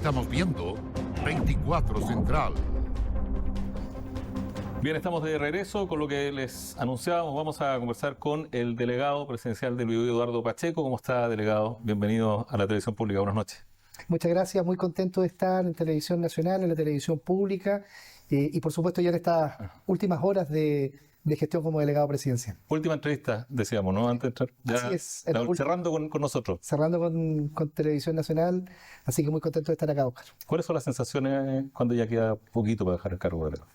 Estamos viendo 24 Central. Bien, estamos de regreso con lo que les anunciábamos. Vamos a conversar con el delegado presidencial del Biobío, Eduardo Pacheco. ¿Cómo está, delegado? Bienvenido a la televisión pública. Buenas noches. Muchas gracias, muy contento de estar en Televisión Nacional, en la televisión pública y por supuesto ya en estas últimas horas de gestión como delegado presidencial. Última entrevista, decíamos, ¿no? Antes de entrar. Ya, así es. Cerrando con nosotros. Cerrando con Televisión Nacional, así que muy contento de estar acá, Oscar. ¿Cuáles son las sensaciones cuando ya queda poquito para dejar el cargo de delegado?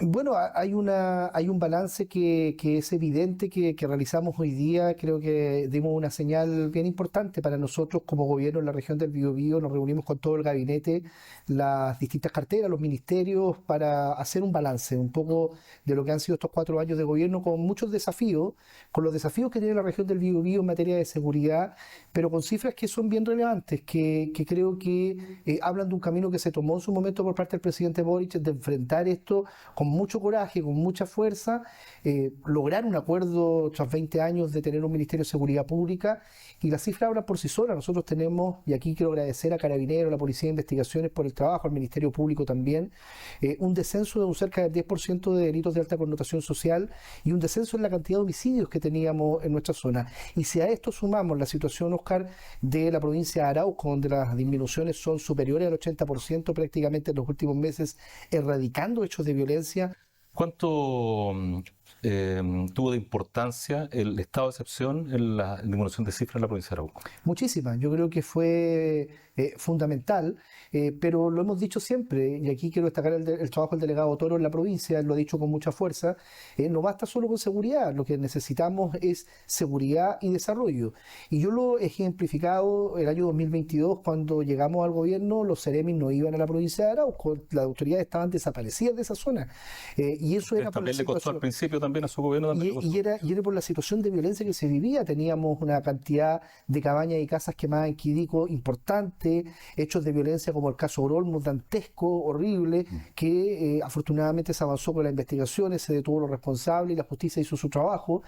Bueno, hay un balance que es evidente que realizamos hoy día. Creo que dimos una señal bien importante para nosotros como gobierno en la región del Biobío. Nos reunimos con todo el gabinete, las distintas carteras, los ministerios, para hacer un balance un poco de lo que han sido estos 4 años de gobierno, con muchos desafíos, con los desafíos que tiene la región del Biobío en materia de seguridad, pero con cifras que son bien relevantes, que creo que hablan de un camino que se tomó en su momento por parte del presidente Boric, de enfrentar esto con mucho coraje, con mucha fuerza, lograr un acuerdo tras 20 años de tener un Ministerio de Seguridad Pública, y las cifras hablan por sí solas. Nosotros tenemos, y aquí quiero agradecer a Carabineros, a la Policía de Investigaciones por el trabajo, al Ministerio Público también, un descenso de un cerca del 10% de delitos de alta connotación social y un descenso en la cantidad de homicidios que teníamos en nuestra zona. Y si a esto sumamos la situación, Oscar, de la provincia de Arauco, donde las disminuciones son superiores al 80% prácticamente en los últimos meses, erradicando hechos de violencia. ¿Cuánto tuvo de importancia el estado de excepción en la disminución de cifras en la provincia de Arauco? Muchísimas, yo creo que fue fundamental, pero lo hemos dicho siempre, y aquí quiero destacar el trabajo del delegado Toro en la provincia. Él lo ha dicho con mucha fuerza. No basta solo con seguridad, lo que necesitamos es seguridad y desarrollo. Y yo lo he ejemplificado el año 2022, cuando llegamos al gobierno. Los Ceremis no iban a la provincia de Arauco, las autoridades estaban desaparecidas de esa zona. Y eso era también le costó al principio también a su gobierno. Y era por la situación de violencia que se vivía. Teníamos una cantidad de cabañas y casas quemadas en Quidico importante, hechos de violencia como el caso Orolmo, dantesco, horrible, que afortunadamente se avanzó con las investigaciones, se detuvo a los responsables y la justicia hizo su trabajo.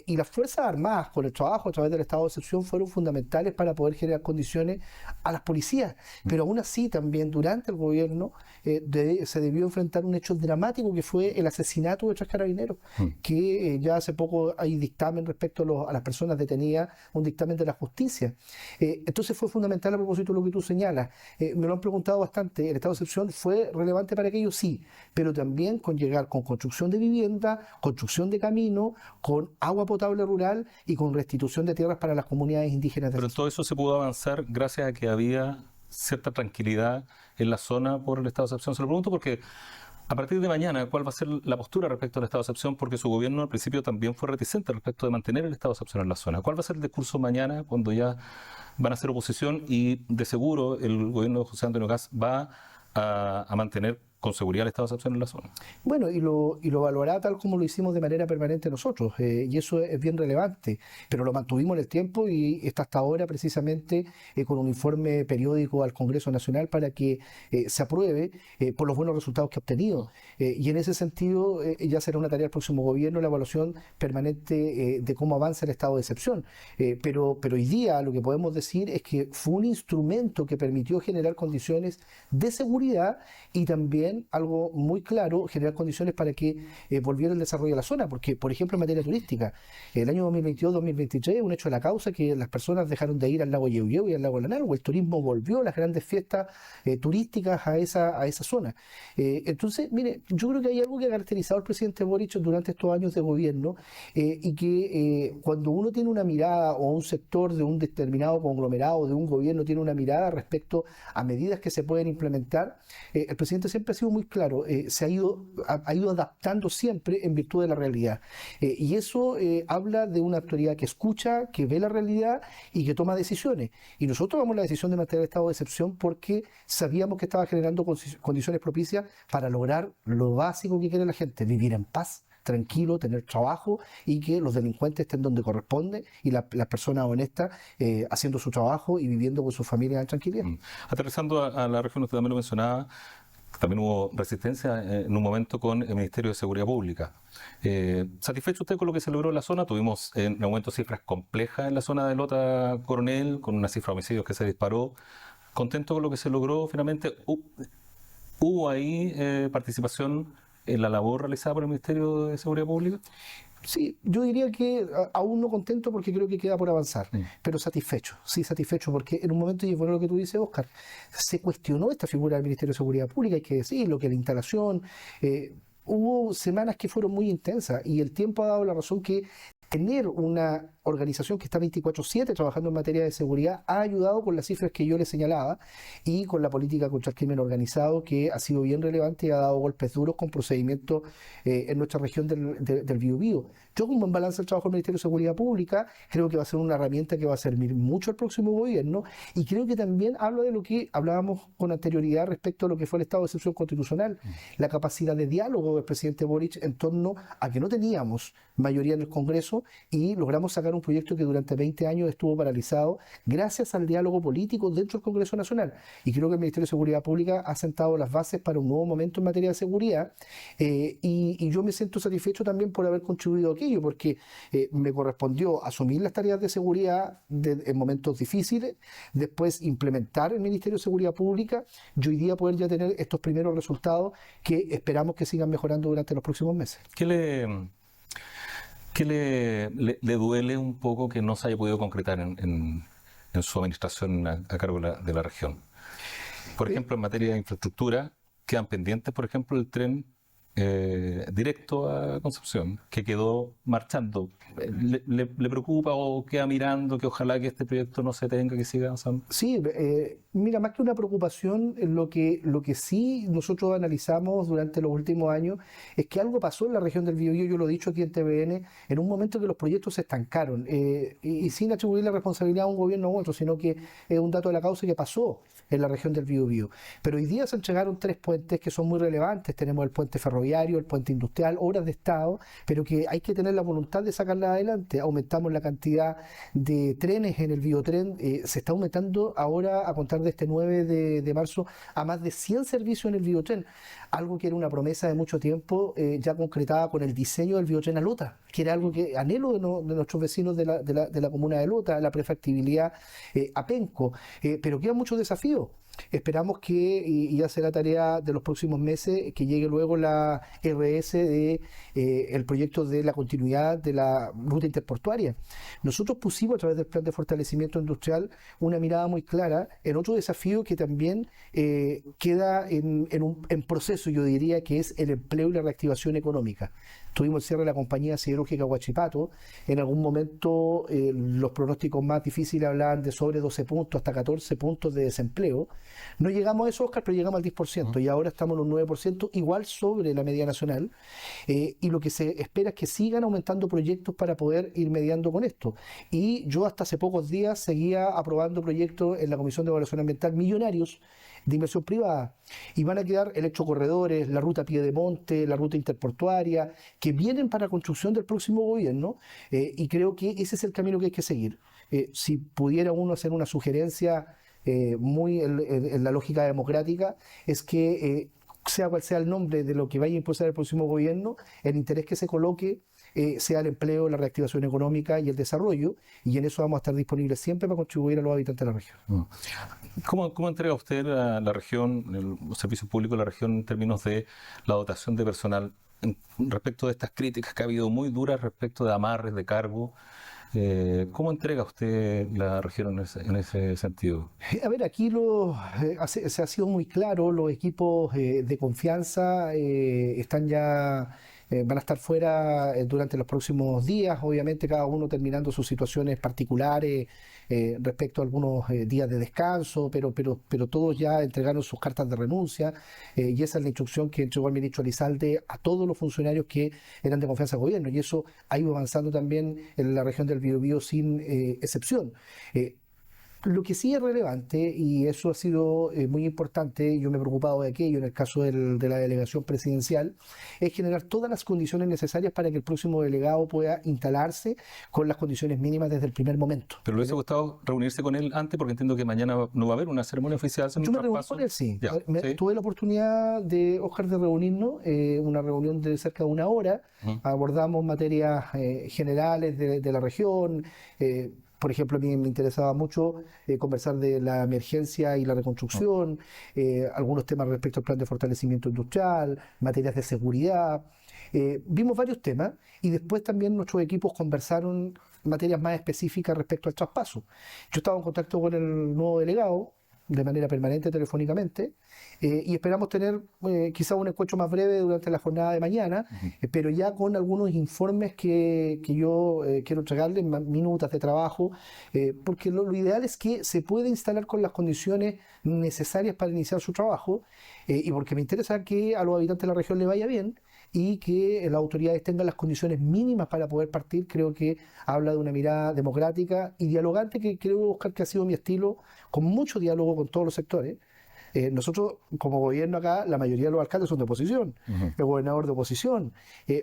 Y las Fuerzas Armadas, con el trabajo a través del estado de excepción, fueron fundamentales para poder generar condiciones a las policías. Pero aún así, también durante el gobierno se debió enfrentar un hecho dramático, que fue el asesinato de 3 carabineros, que ya hace poco hay dictamen respecto a las personas detenidas, un dictamen de la justicia. Entonces fue fundamental a propósito de lo que tú señalas. Me lo han preguntado bastante. ¿El estado de excepción fue relevante para aquello? Sí, pero también con llegar con construcción de vivienda, construcción de camino, con agua potable rural y con restitución de tierras para las comunidades indígenas. Pero todo eso se pudo avanzar gracias a que había cierta tranquilidad en la zona por el estado de excepción. Se lo pregunto porque a partir de mañana, ¿cuál va a ser la postura respecto al estado de excepción? Porque su gobierno al principio también fue reticente respecto de mantener el estado de excepción en la zona. ¿Cuál va a ser el discurso mañana, cuando ya van a hacer oposición y de seguro el gobierno de José Antonio Kast va a mantener con seguridad el estado de excepción en la zona? Bueno, y lo evaluará tal como lo hicimos de manera permanente nosotros, y eso es bien relevante, pero lo mantuvimos en el tiempo y está hasta ahora precisamente con un informe periódico al Congreso Nacional para que se apruebe por los buenos resultados que ha obtenido. Y en ese sentido ya será una tarea del próximo gobierno la evaluación permanente de cómo avanza el estado de excepción. Pero hoy día lo que podemos decir es que fue un instrumento que permitió generar condiciones de seguridad y también algo muy claro, generar condiciones para que volviera el desarrollo de la zona, porque, por ejemplo, en materia turística, el año 2022-2023, un hecho de la causa que las personas dejaron de ir al lago Yeuyeu y al lago Lanargo. El turismo volvió, las grandes fiestas turísticas a esa zona. Entonces, mire, yo creo que hay algo que ha caracterizado al presidente Boric durante estos años de gobierno, y que cuando uno tiene una mirada, o un sector de un determinado conglomerado, de un gobierno, tiene una mirada respecto a medidas que se pueden implementar, el presidente siempre ha sido muy claro, ha ido adaptando siempre en virtud de la realidad. Y eso habla de una autoridad que escucha, que ve la realidad y que toma decisiones. Y nosotros tomamos la decisión de mantener el estado de excepción porque sabíamos que estaba generando condiciones propicias para lograr lo básico que quiere la gente: vivir en paz, tranquilo, tener trabajo, y que los delincuentes estén donde corresponde y las personas honestas haciendo su trabajo y viviendo con sus familias en tranquilidad. Aterrizando a la región, usted también lo mencionaba, también hubo resistencia en un momento con el Ministerio de Seguridad Pública. ¿Satisfecho usted con lo que se logró en la zona? Tuvimos en un momento cifras complejas en la zona de Lota Coronel, con una cifra de homicidios que se disparó. ¿Contento con lo que se logró finalmente? ¿Hubo ahí participación en la labor realizada por el Ministerio de Seguridad Pública? Sí, yo diría que aún no contento porque creo que queda por avanzar, Sí. pero satisfecho, sí satisfecho, porque en un momento, y es bueno lo que tú dices, Oscar, se cuestionó esta figura del Ministerio de Seguridad Pública, hay que decirlo, que la instalación, hubo semanas que fueron muy intensas y el tiempo ha dado la razón que tener una organización que está 24/7 trabajando en materia de seguridad ha ayudado con las cifras que yo le señalaba y con la política contra el crimen organizado que ha sido bien relevante y ha dado golpes duros con procedimientos en nuestra región del Biobío. Yo como en balance el trabajo del Ministerio de Seguridad Pública creo que va a ser una herramienta que va a servir mucho al próximo gobierno y creo que también hablo de lo que hablábamos con anterioridad respecto a lo que fue el estado de excepción constitucional, la capacidad de diálogo del presidente Boric en torno a que no teníamos mayoría en el Congreso y logramos sacar un proyecto que durante 20 años estuvo paralizado gracias al diálogo político dentro del Congreso Nacional. Y creo que el Ministerio de Seguridad Pública ha sentado las bases para un nuevo momento en materia de seguridad y yo me siento satisfecho también por haber contribuido a aquello, porque me correspondió asumir las tareas de seguridad en momentos difíciles, después implementar el Ministerio de Seguridad Pública y hoy día poder ya tener estos primeros resultados que esperamos que sigan mejorando durante los próximos meses. ¿Qué le duele un poco que no se haya podido concretar en su administración a cargo de la región? Por ejemplo, en materia de infraestructura, quedan pendientes, por ejemplo, el tren directo a Concepción, que quedó marchando. ¿Le preocupa o queda mirando que ojalá que este proyecto no se tenga, que siga avanzando? Sí, mira, más que una preocupación, lo que sí nosotros analizamos durante los últimos años es que algo pasó en la región del Biobío, yo lo he dicho aquí en TVN, en un momento que los proyectos se estancaron, y sin atribuir la responsabilidad a un gobierno u otro, sino que es un dato de la causa que pasó en la región del Biobío. Pero hoy día se entregaron 3 puentes que son muy relevantes, tenemos el puente ferroviario, el puente industrial, obras de Estado, pero que hay que tener la voluntad de sacarlas adelante. Aumentamos la cantidad de trenes en el Biotren, se está aumentando ahora a contar de este 9 de marzo a más de 100 servicios en el Biotren, algo que era una promesa de mucho tiempo ya concretada con el diseño del Biotren a Lota, que era algo que anhelo de nuestros vecinos de la comuna de Lota, la prefactibilidad a Penco, pero quedan muchos desafíos. Esperamos que, y ya será tarea de los próximos meses, que llegue luego la RS de el proyecto de la continuidad de la ruta interportuaria. Nosotros pusimos a través del plan de fortalecimiento industrial una mirada muy clara en otro desafío que también queda en proceso, yo diría, que es el empleo y la reactivación económica. Tuvimos el cierre de la compañía siderúrgica Huachipato. En algún momento los pronósticos más difíciles hablaban de sobre 12 puntos hasta 14 puntos de desempleo. No llegamos a eso, Oscar, pero llegamos al 10% y ahora estamos en un 9%, igual sobre la media nacional. Y lo que se espera es que sigan aumentando proyectos para poder ir mediando con esto. Y yo hasta hace pocos días seguía aprobando proyectos en la Comisión de Evaluación Ambiental millonarios de inversión privada y van a quedar electrocorredores, la ruta Piedemonte, la ruta interportuaria, que vienen para la construcción del próximo gobierno y creo que ese es el camino que hay que seguir. Si pudiera uno hacer una sugerencia muy en la lógica democrática, es que sea cual sea el nombre de lo que vaya a impulsar el próximo gobierno, el interés que se coloque sea el empleo, la reactivación económica y el desarrollo, y en eso vamos a estar disponibles siempre para contribuir a los habitantes de la región. ¿Cómo entrega usted a la región, el servicio público de la región en términos de la dotación de personal respecto de estas críticas que ha habido muy duras respecto de amarres de cargo? ¿Cómo entrega usted la región en ese sentido? A ver, aquí se ha sido muy claro, los equipos de confianza están ya, van a estar fuera durante los próximos días, obviamente cada uno terminando sus situaciones particulares respecto a algunos días de descanso, pero todos ya entregaron sus cartas de renuncia y esa es la instrucción que entregó el ministro Elizalde a todos los funcionarios que eran de confianza del gobierno y eso ha ido avanzando también en la región del Biobío sin excepción. Lo que sí es relevante, y eso ha sido muy importante, yo me he preocupado de aquello en el caso de la delegación presidencial, es generar todas las condiciones necesarias para que el próximo delegado pueda instalarse con las condiciones mínimas desde el primer momento. ¿Pero le hubiese gustado reunirse con él antes? Porque entiendo que mañana no va a haber una ceremonia oficial. Yo me reuní con él, sí. ¿Sí? Tuve la oportunidad de, Oscar, de reunirnos, una reunión de cerca de 1 hora, abordamos materias generales de la región, Por ejemplo, a mí me interesaba mucho conversar de la emergencia y la reconstrucción, algunos temas respecto al plan de fortalecimiento industrial, materias de seguridad. Vimos varios temas y después también nuestros equipos conversaron materias más específicas respecto al traspaso. Yo estaba en contacto con el nuevo delegado de manera permanente telefónicamente y esperamos tener quizá un encuentro más breve durante la jornada de mañana, pero ya con algunos informes que yo quiero entregarles, minutas de trabajo, porque lo ideal es que se pueda instalar con las condiciones necesarias para iniciar su trabajo y porque me interesa que a los habitantes de la región le vaya bien y que las autoridades tengan las condiciones mínimas para poder partir. Creo que habla de una mirada democrática y dialogante que creo, Oscar, que ha sido mi estilo, con mucho diálogo con todos los sectores. Nosotros, como gobierno acá, la mayoría de los alcaldes son de oposición, el gobernador de oposición,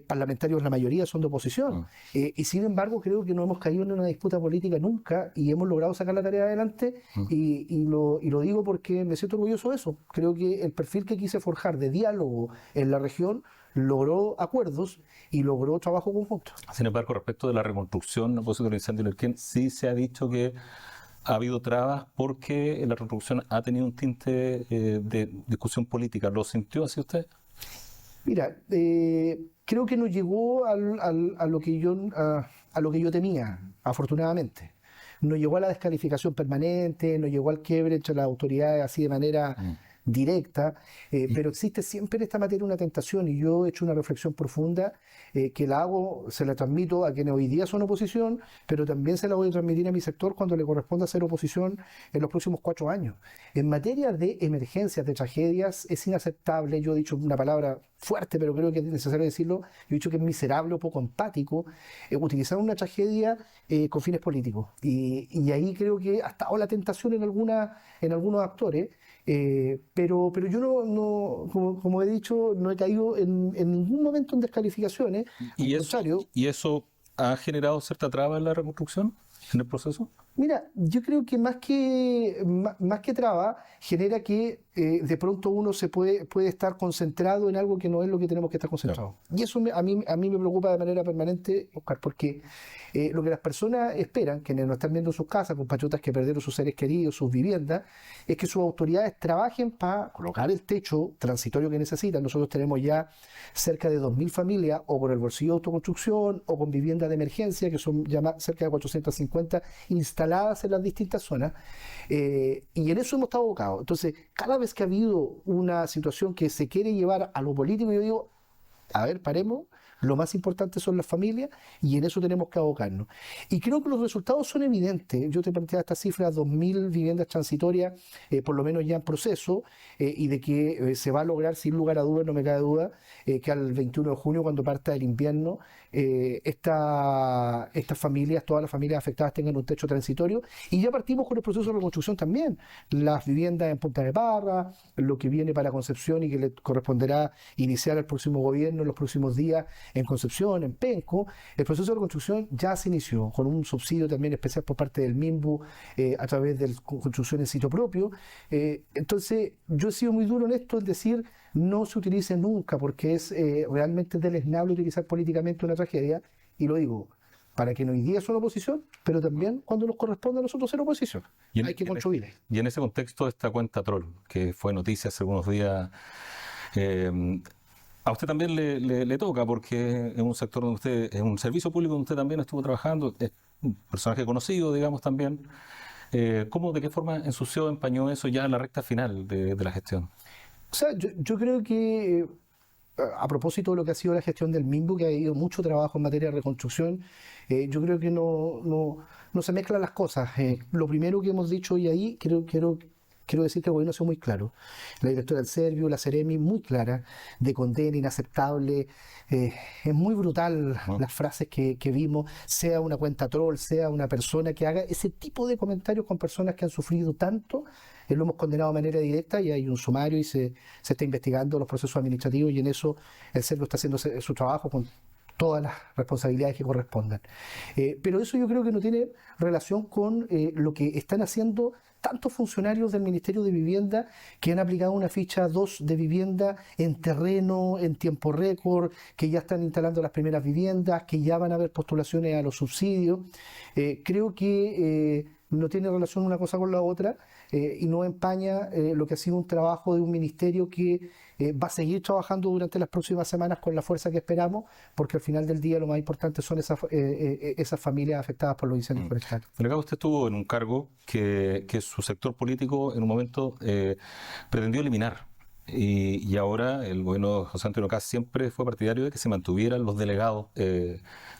parlamentarios la mayoría son de oposición, y sin embargo creo que no hemos caído en una disputa política nunca y hemos logrado sacar la tarea adelante y lo digo porque me siento orgulloso de eso. Creo que el perfil que quise forjar de diálogo en la región logró acuerdos y logró trabajo conjunto. Sin embargo, respecto de la reconstrucción, a propósito del incendio de Neuquén, sí se ha dicho que ha habido trabas porque la reconstrucción ha tenido un tinte de discusión política. ¿Lo sintió así usted? Mira, creo que no llegó a lo que yo temía, afortunadamente. No llegó a la descalificación permanente, no llegó al quiebre entre las autoridades así de manera directa, pero existe siempre en esta materia una tentación y yo he hecho una reflexión profunda que la hago, se la transmito a quienes hoy día son oposición, pero también se la voy a transmitir a mi sector cuando le corresponda ser oposición en los próximos 4 años. En materia de emergencias, de tragedias, es inaceptable, yo he dicho una palabra fuerte, pero creo que es necesario decirlo, yo he dicho que es miserable o poco empático utilizar una tragedia con fines políticos. Y ahí creo que ha estado la tentación en algunos actores. Pero yo como he dicho, no he caído en ningún momento en descalificaciones. ¿Y Al contrario. ¿Y eso ha generado cierta traba en la reconstrucción, en el proceso? Mira, yo creo que más que traba, genera que de pronto uno se puede estar concentrado en algo que no es lo que tenemos que estar concentrados. Claro. Y eso a mí me preocupa de manera permanente, Oscar, porque lo que las personas esperan, quienes nos están viendo en sus casas, compatriotas que perdieron sus seres queridos, sus viviendas, es que sus autoridades trabajen para colocar el techo transitorio que necesitan. Nosotros tenemos ya cerca de 2.000 familias, o por el bolsillo de autoconstrucción, o con viviendas de emergencia, que son ya cerca de 450 instaladas en las distintas zonas, y en eso hemos estado abocados. Entonces, cada vez que ha habido una situación que se quiere llevar a lo político, yo digo, a ver, paremos, lo más importante son las familias y en eso tenemos que abocarnos. Y creo que los resultados son evidentes. Yo te planteaba esta cifra, 2.000 viviendas transitorias, por lo menos ya en proceso, y de que se va a lograr, sin lugar a dudas, no me cabe duda, que al 21 de junio, cuando parta el invierno, estas familias, todas las familias afectadas tengan un techo transitorio. Y ya partimos con el proceso de reconstrucción también. Las viviendas en Punta de Parra, lo que viene para Concepción y que le corresponderá iniciar al próximo gobierno en los próximos días, en Concepción, en Penco. El proceso de reconstrucción ya se inició con un subsidio también especial por parte del MIMBU a través de construcción en sitio propio. Entonces yo he sido muy duro en esto, es decir, no se utilice nunca porque es realmente deleznable utilizar políticamente una tragedia, y lo digo para que hoy día son oposición, pero también cuando nos corresponde a nosotros ser oposición. Hay que construir. Y en ese contexto, esta cuenta troll, que fue noticia hace algunos días, a usted también le toca, porque es un sector donde usted, es un servicio público donde usted también estuvo trabajando, es un personaje conocido, digamos, también. ¿Cómo, de qué forma ensució, empañó eso ya en la recta final de la gestión? O sea, yo creo que a propósito de lo que ha sido la gestión del MIMBU, que ha habido mucho trabajo en materia de reconstrucción, yo creo que no se mezclan las cosas. Lo primero que hemos dicho hoy ahí, quiero decir que el gobierno ha sido muy claro. La directora del Servio, la Seremi, muy clara, de condena, inaceptable. Es muy brutal las frases que vimos, sea una cuenta troll, sea una persona que haga ese tipo de comentarios con personas que han sufrido tanto. Lo hemos condenado de manera directa y hay un sumario y se está investigando los procesos administrativos, y en eso el Servio está haciendo su trabajo con todas las responsabilidades que correspondan. Pero eso yo creo que no tiene relación con lo que están haciendo tantos funcionarios del Ministerio de Vivienda que han aplicado una ficha 2 de vivienda en terreno, en tiempo récord, que ya están instalando las primeras viviendas, que ya van a haber postulaciones a los subsidios. Creo que no tiene relación una cosa con la otra y no empaña lo que ha sido un trabajo de un ministerio que va a seguir trabajando durante las próximas semanas con la fuerza que esperamos, porque al final del día lo más importante son esas familias afectadas por los incendios forestales. Delegado, usted estuvo en un cargo que su sector político en un momento pretendió eliminar. Y ahora el gobierno de José Antonio Kast siempre fue partidario de que se mantuvieran los delegados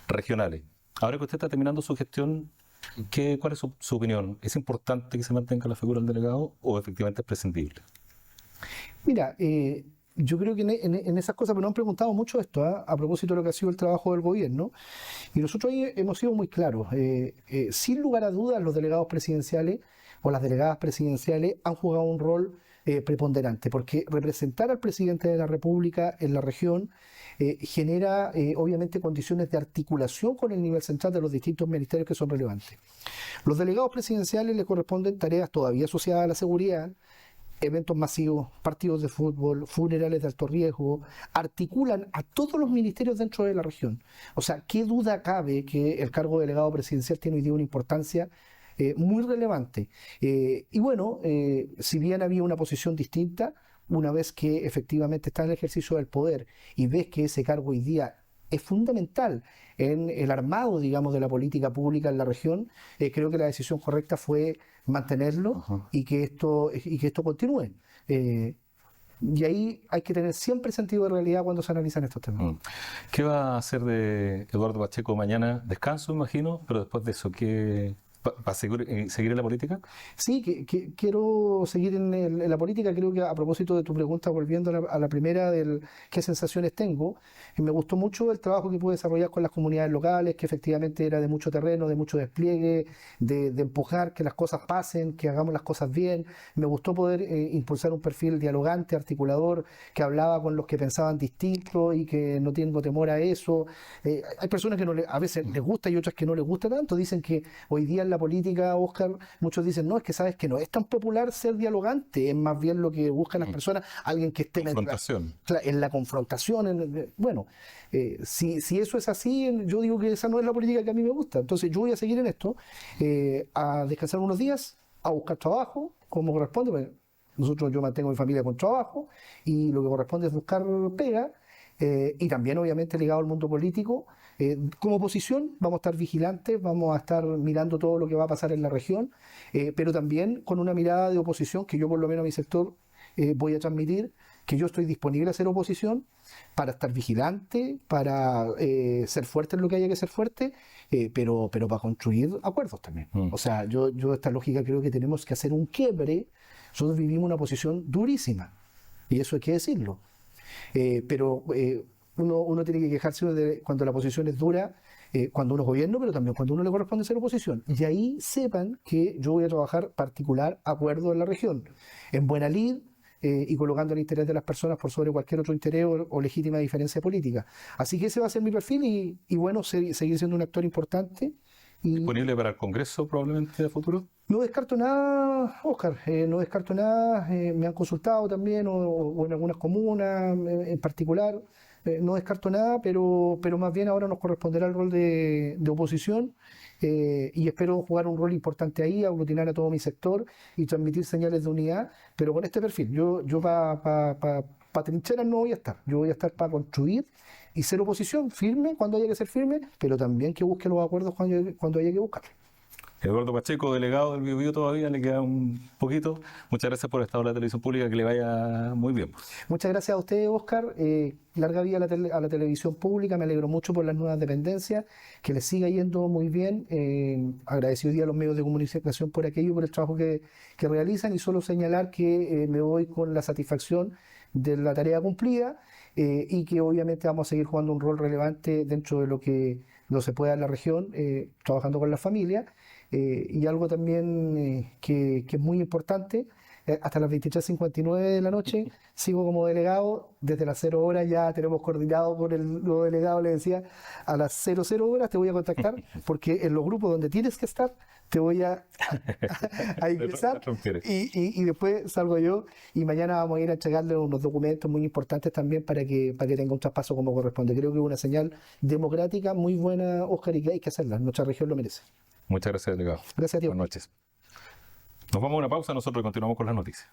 regionales. Ahora que usted está terminando su gestión, ¿cuál es su opinión? ¿Es importante que se mantenga la figura del delegado o efectivamente es prescindible? Mira, yo creo que en esas cosas, pero nos han preguntado mucho esto, a propósito de lo que ha sido el trabajo del gobierno, y nosotros ahí hemos sido muy claros. Sin lugar a dudas, los delegados presidenciales o las delegadas presidenciales han jugado un rol preponderante, porque representar al presidente de la República en la región genera obviamente condiciones de articulación con el nivel central de los distintos ministerios que son relevantes. Los delegados presidenciales les corresponden tareas todavía asociadas a la seguridad, eventos masivos, partidos de fútbol, funerales de alto riesgo, articulan a todos los ministerios dentro de la región. O sea, ¿qué duda cabe que el cargo de delegado presidencial tiene hoy día una importancia muy relevante? Y bueno, si bien había una posición distinta, una vez que efectivamente está en el ejercicio del poder y ves que ese cargo hoy día es fundamental en el armado, digamos, de la política pública en la región, creo que la decisión correcta fue mantenerlo y que esto continúe. Y ahí hay que tener siempre sentido de realidad cuando se analizan estos temas. ¿Qué va a hacer de Eduardo Pacheco mañana? Descanso, imagino, pero después de eso, ¿va a seguir en la política? Sí, quiero seguir en la política. Creo que a propósito de tu pregunta, volviendo a la primera del qué sensaciones tengo, me gustó mucho el trabajo que pude desarrollar con las comunidades locales, que efectivamente era de mucho terreno, de mucho despliegue, de empujar que las cosas pasen, que hagamos las cosas bien. Me gustó poder impulsar un perfil dialogante, articulador, que hablaba con los que pensaban distinto y que no tengo temor a eso. Hay personas que a veces les gusta y otras que no les gusta tanto. Dicen que hoy día en la política, Óscar, muchos dicen, no, es que sabes que no es tan popular ser dialogante, es más bien lo que buscan las personas, alguien que esté en la confrontación. Bueno, si eso es así, yo digo que esa no es la política que a mí me gusta. Entonces yo voy a seguir en esto, a descansar unos días, a buscar trabajo, como corresponde, porque yo mantengo mi familia con trabajo, y lo que corresponde es buscar pega, y también obviamente ligado al mundo político. Como oposición vamos a estar vigilantes, vamos a estar mirando todo lo que va a pasar en la región, pero también con una mirada de oposición que yo por lo menos a mi sector voy a transmitir, que yo estoy disponible a hacer oposición para estar vigilante, para ser fuerte en lo que haya que ser fuerte, pero para construir acuerdos también. O sea, yo esta lógica creo que tenemos que hacer un quiebre. Nosotros vivimos una posición durísima, y eso hay que decirlo. Pero uno tiene que quejarse de cuando la posición es dura, cuando uno es gobierno, pero también cuando uno le corresponde ser oposición. Y ahí sepan que yo voy a trabajar particular acuerdo en la región, en buena lid, y colocando el interés de las personas por sobre cualquier otro interés o legítima diferencia política. Así que ese va a ser mi perfil y bueno, seguir siendo un actor importante. ¿Disponible para el Congreso probablemente a futuro? No descarto nada, Óscar, no descarto nada. Me han consultado también, o en algunas comunas en particular. No descarto nada, pero más bien ahora nos corresponderá el rol de oposición, y espero jugar un rol importante ahí, aglutinar a todo mi sector y transmitir señales de unidad, pero con este perfil. Yo para trincheras no voy a estar, yo voy a estar para construir y ser oposición firme cuando haya que ser firme, pero también que busque los acuerdos cuando haya que buscarlos. Eduardo Pacheco, delegado del Biobío, todavía le queda un poquito. Muchas gracias por estar en la televisión pública, que le vaya muy bien. Muchas gracias a ustedes, Óscar. Larga vida a la televisión pública. Me alegro mucho por las nuevas dependencias, que les siga yendo muy bien. Agradecido hoy día a los medios de comunicación por aquello, por el trabajo que realizan, y solo señalar que me voy con la satisfacción de la tarea cumplida, y que obviamente vamos a seguir jugando un rol relevante dentro de lo que no se pueda en la región, trabajando con la familia. Y algo también que es muy importante, hasta las 23:59 de la noche, sigo como delegado. Desde las 0 horas ya tenemos coordinado con el nuevo delegado, le decía, a las 00 horas te voy a contactar, porque en los grupos donde tienes que estar, te voy a ingresar y después salgo yo y mañana vamos a ir a entregarle unos documentos muy importantes también para que tenga un traspaso como corresponde. Creo que es una señal democrática muy buena, Óscar, y que hay que hacerla. Nuestra región lo merece. Muchas gracias, delegado. Gracias a ti. Buenas noches. Nos vamos a una pausa, nosotros continuamos con las noticias.